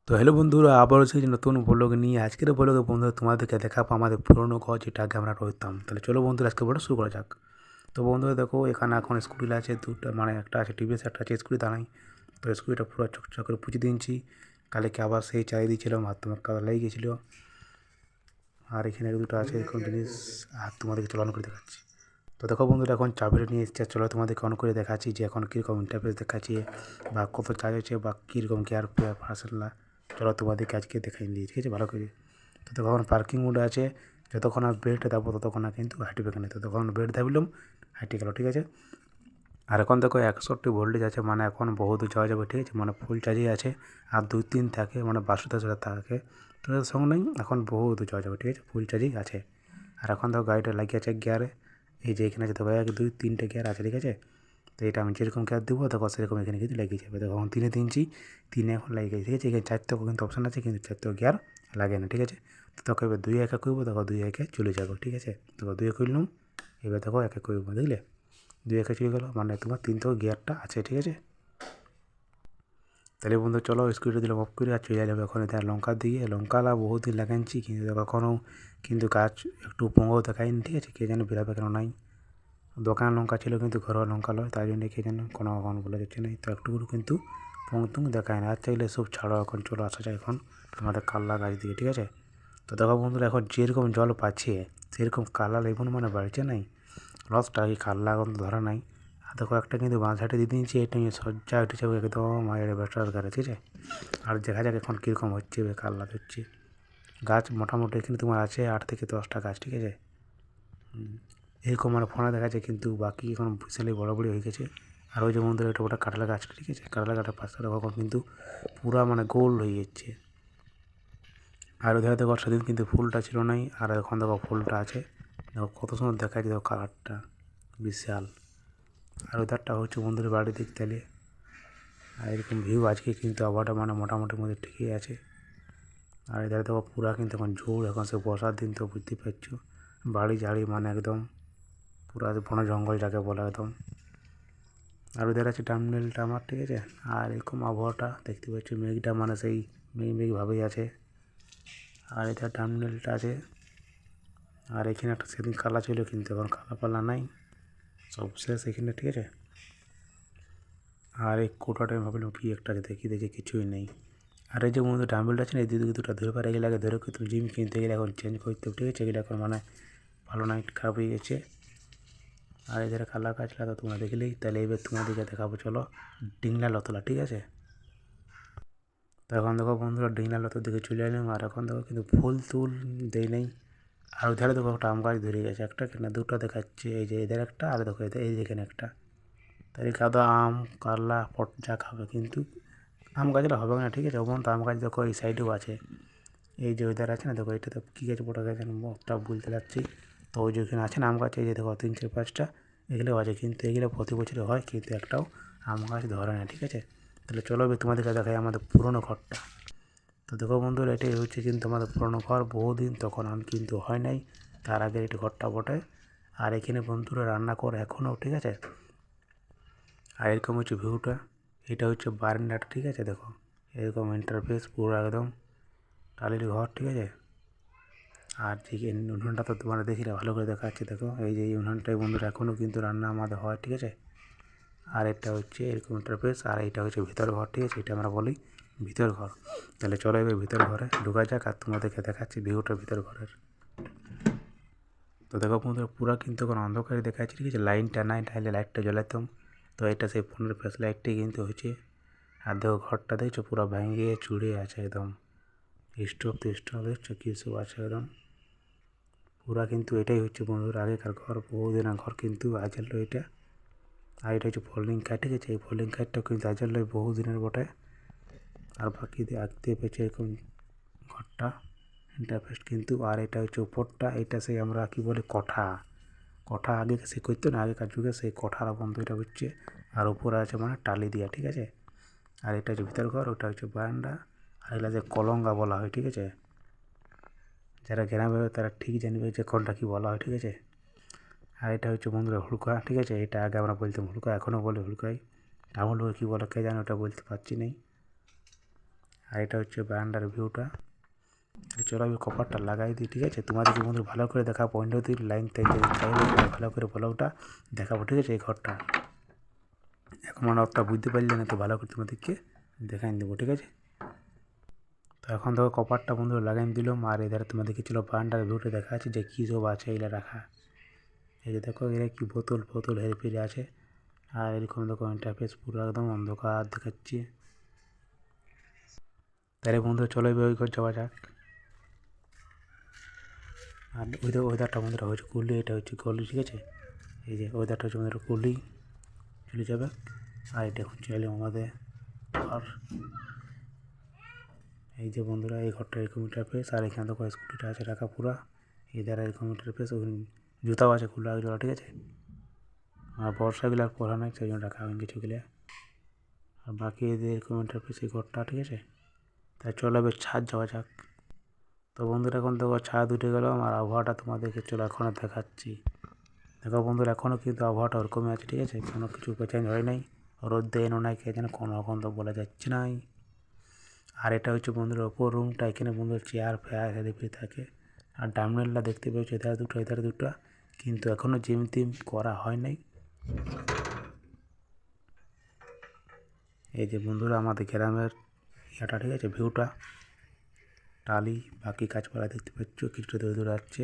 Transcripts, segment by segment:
তো হ্যালো বন্ধুরা, আবারও সেই নতুন ব্লগ নিয়ে আজকের ব্লগে বন্ধুরা তোমাদেরকে দেখাবো আমাদের পুরনো ঘর যেটা আগে আমরা রইতাম। তাহলে চলো বন্ধুরা আজকে ব্লগ শুরু করা যাক। তো বন্ধুরা দেখো, এখানে এখন স্কুটি আছে দুটো, মানে একটা আছে টিভিএস, একটা আছে স্কুটি দাঁড়াই। তো স্কুটিটা পুরো চকচক করে পুঁছে দিয়েছি, কালকে আবার সেই চাই দিয়েছিলাম, হাত তোমার কাদা লেগে গেছিলো। আর এখানে দুটো আছে এরকম জিনিস, আর তোমাদেরকে চালানো করে দেখাচ্ছি। তো দেখো বন্ধুরা, এখন চাবিটা নিয়ে এসেছে, চলো তোমাদেরকে অন করে দেখাচ্ছি যে এখন কীরকম ইন্টারফেস দেখাচ্ছি বা কত চার্জ হচ্ছে বা কীরকম গিয়ার ফাঁসলা। চলো তোমাদেরকে আজকে দেখাই দিই, ঠিক আছে, ভালো করে। তো তখন পার্কিং মোডে আছে, যতক্ষণ আর বেডটা দেবো ততক্ষণ না কিন্তু হাঁটবে এখানে। তো তখন বেড দাবলাম, হাঁটে গেলো, ঠিক আছে। আর এখন দেখো 61 ভোল্টেজ আছে, মানে এখন বহুত যাওয়া যাবে, ঠিক আছে, মানে ফুল চার্জই আছে। আর 2-3 থাকে, মানে 12-13 থাকে, তো সঙ্গে নেই, এখন বহুত যাওয়া যাবে, ঠিক আছে, ফুল চার্জই আছে। আর এখন দেখো গাড়িটা লাগিয়ে আছে গিয়ারে, এই যে এখানে আছে দেখো 1-2-3টে গিয়ার আছে, ঠিক আছে। তো এটা আমি যেরকম গিয়ার দেবো দেখো সেরকম এখানে কিন্তু লেগে যাবে। দেখো এখন 3-এ 3 তিনে এখন লাগে গেছে, ঠিক আছে। এখানে 4 কিন্তু অপশান আছে, কিন্তু 4 গিয়ার লাগে না, ঠিক আছে। তো তোকে এবার 2-1 করবো, দেখো 2-1 চলে যাবো, ঠিক আছে। দেখো 2 করলাম, এবার দেখো 1 করবো, বুঝলে। 2-1 চলে গেলো, মানে তোমার 3 গিয়ারটা আছে, ঠিক আছে। তাহলে বন্ধু চলো স্কুটিটা দিলাম অফ করে আর চলে যাবে এখন তার লঙ্কা দিয়ে। লঙ্কালা বহুত দিন লাগাইছি, কিন্তু কখনও কিন্তু গাছ একটু পঙ্গও দেখায়নি, ঠিক আছে, কে যেন বেরাবে কেন নাই। দোকান লঙ্কা ছিল কিন্তু ঘরোয়া লঙ্কা লয়, তাই জন্য কে যেন কোনো এখন বলে যাচ্ছে না, তো একটু কিন্তু পংতুং দেখায় না। আর চাইলে সব ছাড়ো, এখন চলো আসা যায় এখন আমাদের কাল্লা গাছ দিয়ে, ঠিক আছে। তো দেখো বন্ধুরা, এখন যেরকম জল পাচ্ছে সেরকম কাল্লা লেবুন মানে বাড়ছে নাই, রসটা কি কাল্লা এখন ধরা নাই। আর দেখো একটা কিন্তু বাঁশ ঝাঁটে দিয়ে দিয়েছি, এটা নিয়ে সজ্জা উঠেছে একদম মায়ের বেটার গাড়ি, ঠিক আছে। আর দেখা যাক এখন কীরকম হচ্ছে, কাল্লা ধরছে। গাছ মোটামুটি এখানে তোমার আছে 8-10টা গাছ, ঠিক আছে। এরকম মানে ফোনে দেখা যায়, কিন্তু বাকি এখন বিশালই বড় বড় হয়ে গেছে। আর ওই যে বন্ধুরা এটা ওটা কাঁঠাল গাছ, ঠিক আছে, কাঁঠাল গাছের পাশে এখন কিন্তু পুরা মানে গোল হয়ে যাচ্ছে। আর ওধারে দেখো সেদিন কিন্তু ফুলটা ছিল নাই, আর এখন দেখো ফুলটা আছে। দেখো কত সুন্দর দেখাচ্ছে, দেখো কালারটা বিশাল। আর ওধারটা হচ্ছে বন্ধুদের বাড়ির দিক তাহলে। আর এরকম ভিউ আজকে কিন্তু আবহাওয়াটা মানে মোটামুটি মধ্যে ঠিকই আছে। আর এধারে দেখো পুরা কিন্তু এখন ঝোড়, এখন সে বর্ষার দিন তো বুঝতে পারছো, বাড়ি ঝাড়ি মানে একদম পুরা বন জঙ্গল যাকে বলে একদম। আর ওদের আছে টার্মিনালটা আমার, ঠিক আছে। আর এরকম আবহাওয়াটা দেখতে পাচ্ছি, মেঘটা মানে সেই মেঘভাবেই আছে। আর এটা টার্মিনালটা আছে। আর এখানে একটা সেদিন কালা ছিল, কিন্তু এখন কালা পালা নাই, সব শেষ এখানে, ঠিক আছে। আর এই কোটাটা আমি ভাবলাম কি একটা আছে, দেখি দেখি কিছুই নেই। আর এই যে বন্ধু ডাম্বেলটা আছে না, এই দুটো ধরে পারে এগুলো আগে ধরে কিন্তু জিম কিনতে গেলে এখন চেঞ্জ করতে, ঠিক আছে, এগুলো এখন মানে ভালো নাই, খারাপ হয়ে গেছে। আর এদের কালা গাছলা তো তোমরা দেখলেই, তাহলে এবার তোমাদেরকে দেখাবো, চলো ডিংলা লতলা, ঠিক আছে। তো এখন দেখো বন্ধুরা ডিংলা লতার দিকে চলে এলাম, আর এখন দেখো কিন্তু ফুল তুল দেয় নেই। আর ওধারে দেখো একটা আম গাছ ধরে গেছে, একটা কিনা দুটো দেখাচ্ছে, এই যে এদের একটা, আর দেখো এদের এই যেখানে একটা। তাই কাদা আম কারলা পট যা খাবে, কিন্তু আম গাছটা হবে না, ঠিক আছে। ওখান তো আম গাছ দেখো এই সাইডেও আছে, এই যে ওইধার আছে না, দেখো এটা তো কী গাছ বড় গাছ একটা বলতে যাচ্ছি। তো ওই যেখানে আছে না আম গাছ, এই যে দেখো 3-4-5টা এগুলোও আছে, কিন্তু এগুলো প্রতি বছরে হয়, কিন্তু একটাও আম গাছ ধরে না, ঠিক আছে। তাহলে চলো তোমাদেরকে দেখাই আমাদের পুরনো ঘরটা। তো দেখো বন্ধুরা, এটাই হচ্ছে কিন্তু আমাদের পুরনো ঘর, বহুদিন তখন আমি কিন্তু হয় নাই, তার আগে এটা ঘরটা বটে। আর এখানে বন্ধুরা রান্না করে এখনও, ঠিক আছে। আর এরকম হচ্ছে ভিউটা, এটা হচ্ছে বারান্দাটা, ঠিক আছে। দেখো এরকম ইন্টারফেস পুরো একদম টালির ঘর, ঠিক আছে। আর ঠিক উনুনটা তো তোমরা দেখিলে ভালো করে দেখা যাচ্ছে, দেখো এই যে এই উনুনটাই বন্ধুরা এখনও কিন্তু রান্না আমাদের হয়, ঠিক আছে। আর এটা হচ্ছে এরকম ইন্টারফেস, আর এটা হচ্ছে ভিতর ঘর, ঠিক আছে, এটা আমরা বলি ভিতর ঘর। তাহলে চলো এবার ভিতর ঘরে ঢোকা যাক, আর তোমাদেরকে দেখাচ্ছি ভিউটা ভিতর ঘরের। তো দেখো বন্ধুরা পুরা কিন্তু এখন অন্ধকারে দেখাচ্ছি, ঠিক আছে, লাইনটা নাই, তাহলে লাইটটা জ্বালাতাম। তো এটা সেই ফোনের ফ্ল্যাশ লাইটটাই কিন্তু হচ্ছে। আর দেখো ঘরটা দেখছো পুরো ভেঙে চুড়ে আছে একদম, স্টোভ টেস্টোভ দেখছো কী সব আছে একদম পুরা। কিন্তু এটাই হচ্ছে বন্ধুরা আগেকার ঘর, বহুদিনের ঘর কিন্তু আজের এটা। আর এটা হচ্ছে ফোল্ডিং কাঠ, ঠিক আছে, এই ফোল্ডিং কাঠটাও কিন্তু আজের বহুদিনের বটে। আর বাকি আঁকতে পেয়েছে এরকম ঘরটা ইন্টারফেস কিন্তু। আর এটা হচ্ছে উপরটা, এটা সেই আমরা কী বলি কঠা, কঠা আগে সে করতো না, আগেকার যুগে সেই কঠার বন্ধ এটা হচ্ছে। আর উপরে আছে মানে টালি দিয়া, ঠিক আছে। আর এটা হচ্ছে ভিতর ঘর, ওটা হচ্ছে বারান্দা। আর এগুলো যে কলঙ্গা বলা হয়, ঠিক আছে, যারা গ্রামে তারা ঠিক জানবে যে কোনটা কী বলা হয়, ঠিক আছে। আর এটা হচ্ছে বন্ধুরা হুড়কা, ঠিক আছে, এটা আগে আমরা বলতাম হুড়কা, এখনও বলে হুড়কাই, টাউন লোক কী বলে কে জানে, ওটা বলতে পারছি নাই। আর এটা হচ্ছে বারান্দার ভিউটা। চলো আমি কপারটা লাগাই দিই, ঠিক আছে? তোমাদেরকে বন্ধু ভালো করে দেখা পয়েন্ট দিই লাইন চাইলে ভালো করে ব্লগটা দেখাবো, ঠিক আছে? এই ঘরটা এখন মানে অতটা বুঝতে পারলে না, তো ভালো করে তোমাদেরকে দেখাই দেবো, ঠিক আছে? তো এখন দেখো কপারটা বন্ধু লাগাই দিলাম। আর এধারে তোমাদেরকে চলো বারান্দার ভিউটা দেখা আছে যে কী সব আছে এগুলো রাখা। এই যে দেখো এরা কি বোতল ফোতল হেরফেরে আছে। আর এরকম দেখো ইন্টারফেস পুরো একদম অন্ধকার দেখাচ্ছে। তাহলে বন্ধু চলো এবার ওই ঘর যাওয়া যাক। আর ওয়েদারটা বন্ধুরা হচ্ছে কুলি, এটা হচ্ছে গলি, ঠিক আছে? এই যে ওয়েদারটা হচ্ছে বন্ধুরা কুলি চলে যাবে। আর এটা এখন চলে আমাদের ঘর। এই যে বন্ধুরা এই ঘরটা এরকম ইন্টারফেস। আর এখানে দেখো স্কুটিটা আছে রাখা পুরা। এই দ্বারা এরকম ইন্টারফেস, ওখানে জুতাও আছে খোলা জোড়া, ঠিক আছে? আর বর্ষাগুলো আর পড়া নাই, সেই জন্য রাখা হয়নি কিছুগুলো। আর বাকি এদের এরকম ইন্টারফেস এই ঘরটা, ঠিক আছে? তাই চলো এবার ছাদ যাওয়া যাক। তো বন্ধুরা এখন দেখো ছাদ উঠে গেলাম। আর আবহাওয়াটা তোমাদেরকে চলো এখন দেখাচ্ছি। দেখো বন্ধুরা এখনও কিন্তু আবহাওয়াটা ওরকমই আছে, ঠিক আছে? কোনো কিছু চেঞ্জ হয় নাই। রোদ দেয়ও নাই, কে যেন কোনো রকম তো বলা যাচ্ছে নাই। আর এটা হচ্ছে বন্ধুরা ওপর রুমটা। এখানে বন্ধুর চেয়ার ফেয়ার হেরিফেরি থাকে। আর ডামনেলটা দেখতে পেয়েছো এধারে দুটো কিন্তু এখনও জিম টিম করা হয় নাই। এই যে বন্ধুরা আমাদের গ্রামের ইয়েটা, ঠিক আছে? ভিউটা টালি বাকি গাছপালা দেখতে পাচ্ছ কিছুটা দূরে দূরে আসছে।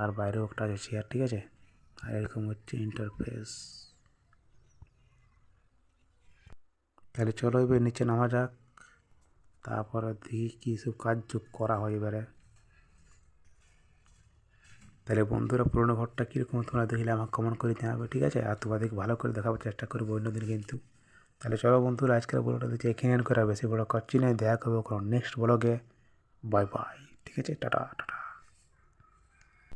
আর বাইরেও একটা আছে চেয়ার, ঠিক আছে? আর এরকম হচ্ছে ইন্টারফেস। তাহলে চলো এবার নিচে নামা যাক, তারপরে দেখি কী সব কাজ করা হয় এবারে। তাহলে বন্ধুরা পুরোনো ঘরটা কীরকম তোমরা দেখলে আমাকে কমেন্ট করে জানাবে, ঠিক আছে? আর তোমাদেরকে ভালো করে দেখাবার চেষ্টা করবো অন্যদিন কিন্তু। তাহলে চলো বন্ধুরা আজকের ব্লগটা দেখছি এখানে করে বেশি বড় করছি না। দেখা করবো কোনো নেক্সট ব্লগে। বাই বাই, ঠিক আছে? Tata tata.